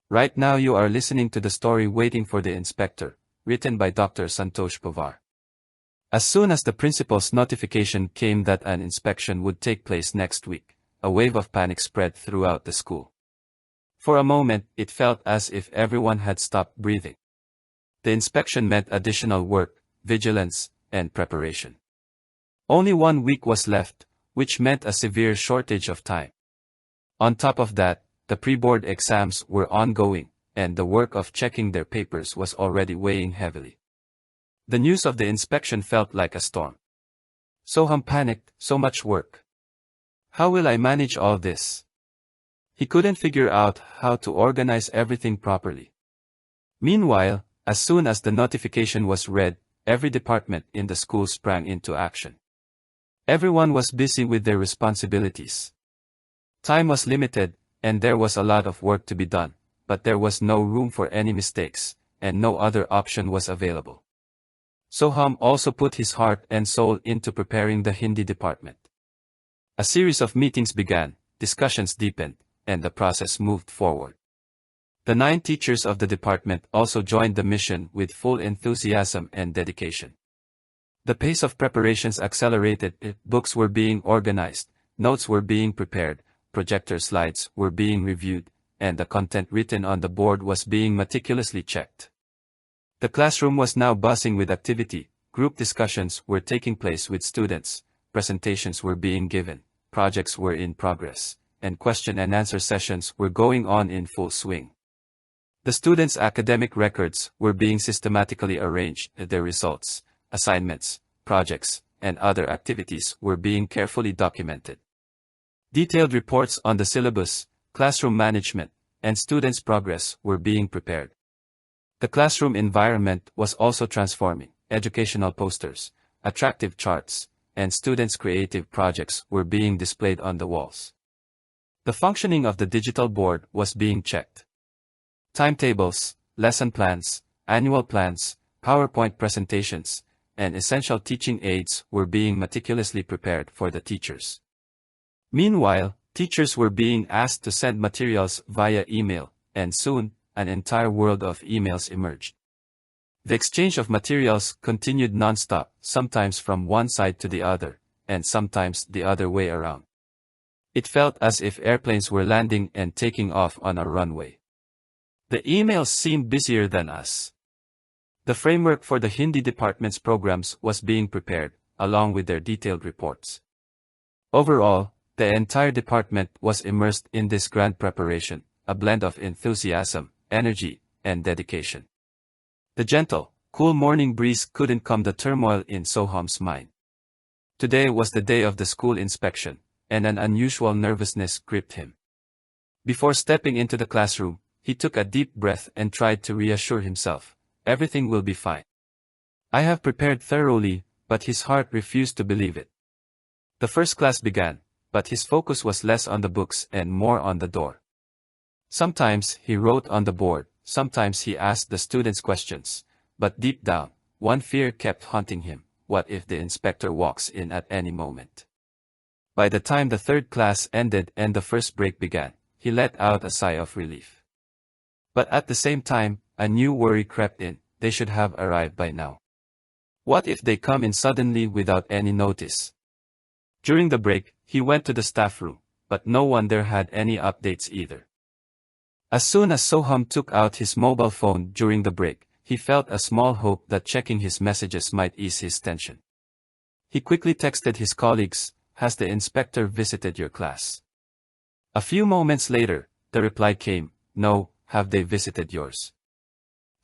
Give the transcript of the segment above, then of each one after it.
Right now you are listening to the story Waiting for the Inspector, written by Dr. Santosh Pawar. As soon as the principal's notification came that an inspection would take place next week, a wave of panic spread throughout the school. For a moment, it felt as if everyone had stopped breathing. The inspection meant additional work, vigilance, and preparation. Only 1 week was left, which meant a severe shortage of time. On top of that, the pre-board exams were ongoing, and the work of checking their papers was already weighing heavily. The news of the inspection felt like a storm. Soham panicked, so much work. How will I manage all this? He couldn't figure out how to organize everything properly. Meanwhile, as soon as the notification was read, every department in the school sprang into action. Everyone was busy with their responsibilities. Time was limited, and there was a lot of work to be done, but there was no room for any mistakes, and no other option was available. Soham also put his heart and soul into preparing the Hindi department. A series of meetings began, discussions deepened, and the process moved forward. The 9 teachers of the department also joined the mission with full enthusiasm and dedication. The pace of preparations accelerated, books were being organized, notes were being prepared, projector slides were being reviewed, and the content written on the board was being meticulously checked. The classroom was now buzzing with activity, group discussions were taking place with students, presentations were being given, projects were in progress, and question and answer sessions were going on in full swing. The students' academic records were being systematically arranged, their results, assignments, projects, and other activities were being carefully documented. Detailed reports on the syllabus, classroom management, and students' progress were being prepared. The classroom environment was also transforming. Educational posters, attractive charts, and students' creative projects were being displayed on the walls. The functioning of the digital board was being checked. Timetables, lesson plans, annual plans, PowerPoint presentations, and essential teaching aids were being meticulously prepared for the teachers. Meanwhile, teachers were being asked to send materials via email, and soon, an entire world of emails emerged. The exchange of materials continued non-stop, sometimes from one side to the other, and sometimes the other way around. It felt as if airplanes were landing and taking off on a runway. The emails seemed busier than us. The framework for the Hindi department's programs was being prepared, along with their detailed reports. Overall, the entire department was immersed in this grand preparation, a blend of enthusiasm, energy, and dedication. The gentle, cool morning breeze couldn't calm the turmoil in Soham's mind. Today was the day of the school inspection, and an unusual nervousness gripped him. Before stepping into the classroom, he took a deep breath and tried to reassure himself, everything will be fine. I have prepared thoroughly, but his heart refused to believe it. The first class began, but his focus was less on the books and more on the door. Sometimes he wrote on the board, sometimes he asked the students questions, but deep down, one fear kept haunting him: what if the inspector walks in at any moment? By the time the third class ended and the first break began, he let out a sigh of relief. But at the same time, a new worry crept in: they should have arrived by now. What if they come in suddenly without any notice? During the break, he went to the staff room, but no one there had any updates either. As soon as Soham took out his mobile phone during the break, he felt a small hope that checking his messages might ease his tension. He quickly texted his colleagues, "Has the inspector visited your class?" A few moments later, the reply came, "No, have they visited yours?"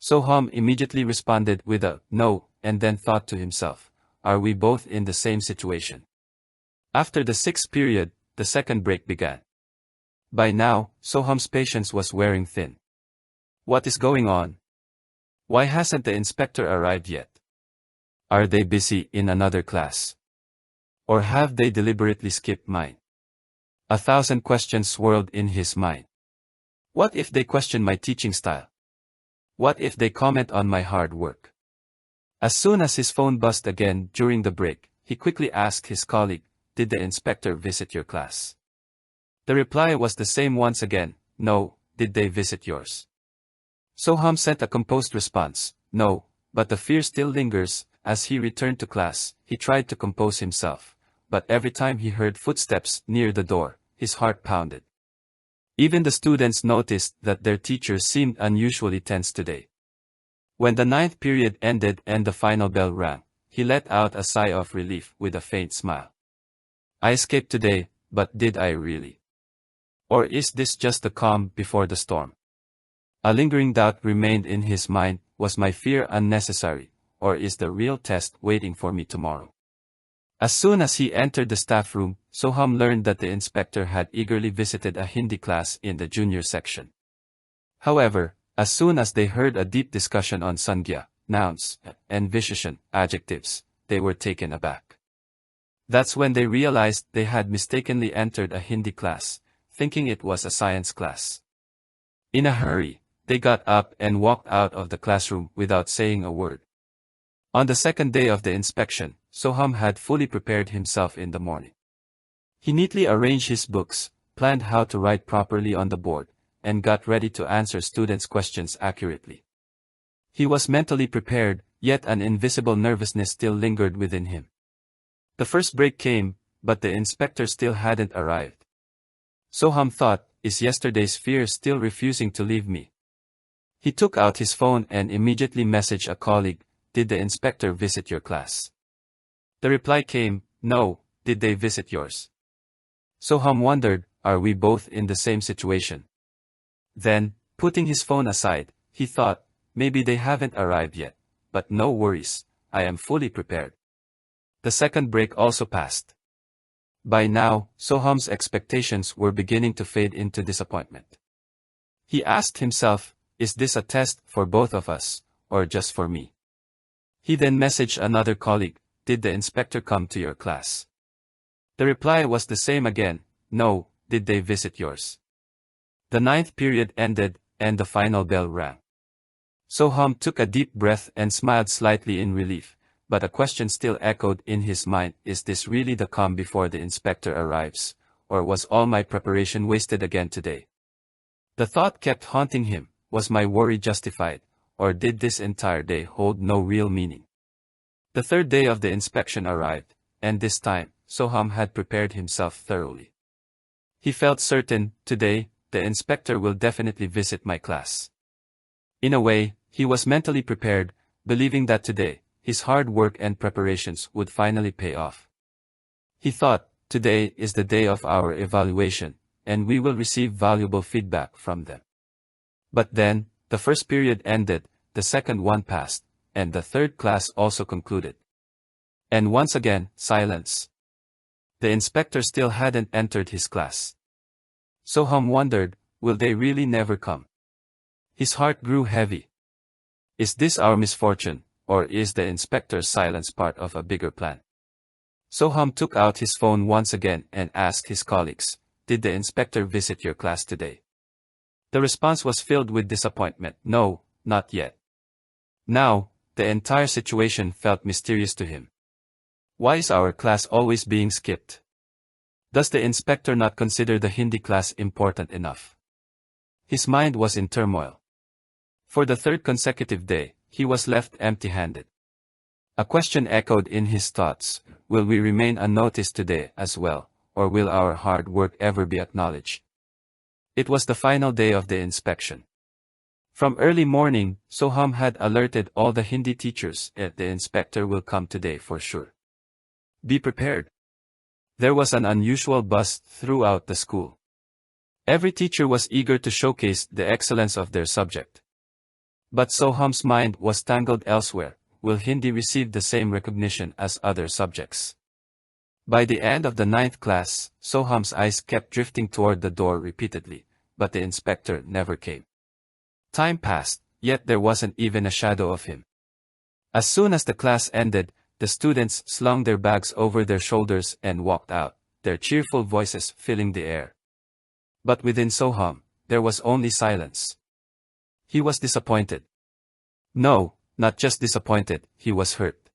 Soham immediately responded with a "no," and then thought to himself, "Are we both in the same situation?" After the 6th period, the second break began. By now, Soham's patience was wearing thin. What is going on? Why hasn't the inspector arrived yet? Are they busy in another class? Or have they deliberately skipped mine? 1,000 questions swirled in his mind. What if they question my teaching style? What if they comment on my hard work? As soon as his phone buzzed again during the break, he quickly asked his colleague, "Did the inspector visit your class?" The reply was the same once again, "No, did they visit yours?" Soham sent a composed response, "No," but the fear still lingers. As he returned to class, he tried to compose himself, but every time he heard footsteps near the door, his heart pounded. Even the students noticed that their teacher seemed unusually tense today. When the ninth period ended and the final bell rang, he let out a sigh of relief with a faint smile. I escaped today, but did I really? Or is this just the calm before the storm? A lingering doubt remained in his mind. Was my fear unnecessary, or is the real test waiting for me tomorrow? As soon as he entered the staff room, Soham learned that the inspector had eagerly visited a Hindi class in the junior section. However, as soon as they heard a deep discussion on Sangya, nouns, and Visheshan, adjectives, they were taken aback. That's when they realized they had mistakenly entered a Hindi class, thinking it was a science class. In a hurry, they got up and walked out of the classroom without saying a word. On the second day of the inspection, Soham had fully prepared himself in the morning. He neatly arranged his books, planned how to write properly on the board, and got ready to answer students' questions accurately. He was mentally prepared, yet an invisible nervousness still lingered within him. The first break came, but the inspector still hadn't arrived. Soham thought, is yesterday's fear still refusing to leave me? He took out his phone and immediately messaged a colleague, "Did the inspector visit your class?" The reply came, "No, did they visit yours?" Soham wondered, are we both in the same situation? Then, putting his phone aside, he thought, maybe they haven't arrived yet, but no worries, I am fully prepared. The second break also passed. By now, Soham's expectations were beginning to fade into disappointment. He asked himself, is this a test for both of us, or just for me? He then messaged another colleague, "Did the inspector come to your class?" The reply was the same again, "No, did they visit yours?" The ninth period ended, and the final bell rang. Soham took a deep breath and smiled slightly in relief, but a question still echoed in his mind, is this really the calm before the inspector arrives, or was all my preparation wasted again today? The thought kept haunting him, was my worry justified, or did this entire day hold no real meaning? The third day of the inspection arrived, and this time, Soham had prepared himself thoroughly. He felt certain, today, the inspector will definitely visit my class. In a way, he was mentally prepared, believing that today, his hard work and preparations would finally pay off. He thought, today is the day of our evaluation, and we will receive valuable feedback from them. But then, the first period ended, the second one passed, and the third class also concluded. And once again, silence. The inspector still hadn't entered his class. Soham wondered, will they really never come? His heart grew heavy. Is this our misfortune, or is the inspector's silence part of a bigger plan? Soham took out his phone once again and asked his colleagues, "Did the inspector visit your class today?" The response was filled with disappointment, "No, not yet." Now, the entire situation felt mysterious to him. Why is our class always being skipped? Does the inspector not consider the Hindi class important enough? His mind was in turmoil. For the third consecutive day, he was left empty-handed. A question echoed in his thoughts, will we remain unnoticed today as well, or will our hard work ever be acknowledged? It was the final day of the inspection. From early morning, Soham had alerted all the Hindi teachers that the inspector will come today for sure. Be prepared. There was an unusual buzz throughout the school. Every teacher was eager to showcase the excellence of their subject. But Soham's mind was tangled elsewhere. Will Hindi receive the same recognition as other subjects? By the end of the ninth class, Soham's eyes kept drifting toward the door repeatedly, but the inspector never came. Time passed, yet there wasn't even a shadow of him. As soon as the class ended, the students slung their bags over their shoulders and walked out, their cheerful voices filling the air. But within Soham, there was only silence. He was disappointed. No, not just disappointed, he was hurt.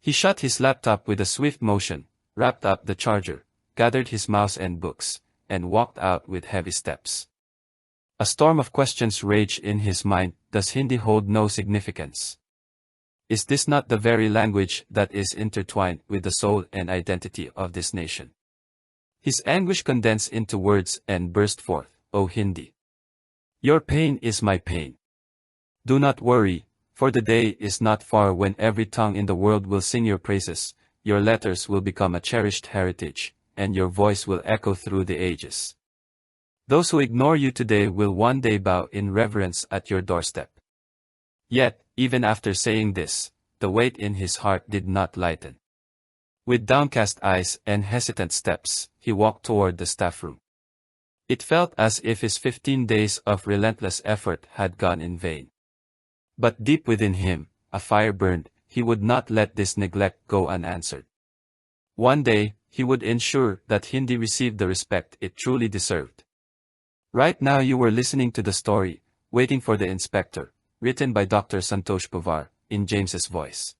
He shut his laptop with a swift motion, wrapped up the charger, gathered his mouse and books, and walked out with heavy steps. A storm of questions raged in his mind. Does Hindi hold no significance? Is this not the very language that is intertwined with the soul and identity of this nation? His anguish condensed into words and burst forth, "O Hindi! Your pain is my pain. Do not worry, for the day is not far when every tongue in the world will sing your praises, your letters will become a cherished heritage, and your voice will echo through the ages. Those who ignore you today will one day bow in reverence at your doorstep." Yet, even after saying this, the weight in his heart did not lighten. With downcast eyes and hesitant steps, he walked toward the staff room. It felt as if his 15 days of relentless effort had gone in vain. But deep within him, a fire burned. He would not let this neglect go unanswered. One day, he would ensure that Hindi received the respect it truly deserved. Right now you were listening to the story, Waiting for the Inspector, written by Dr. Santosh Pawar, in James's voice.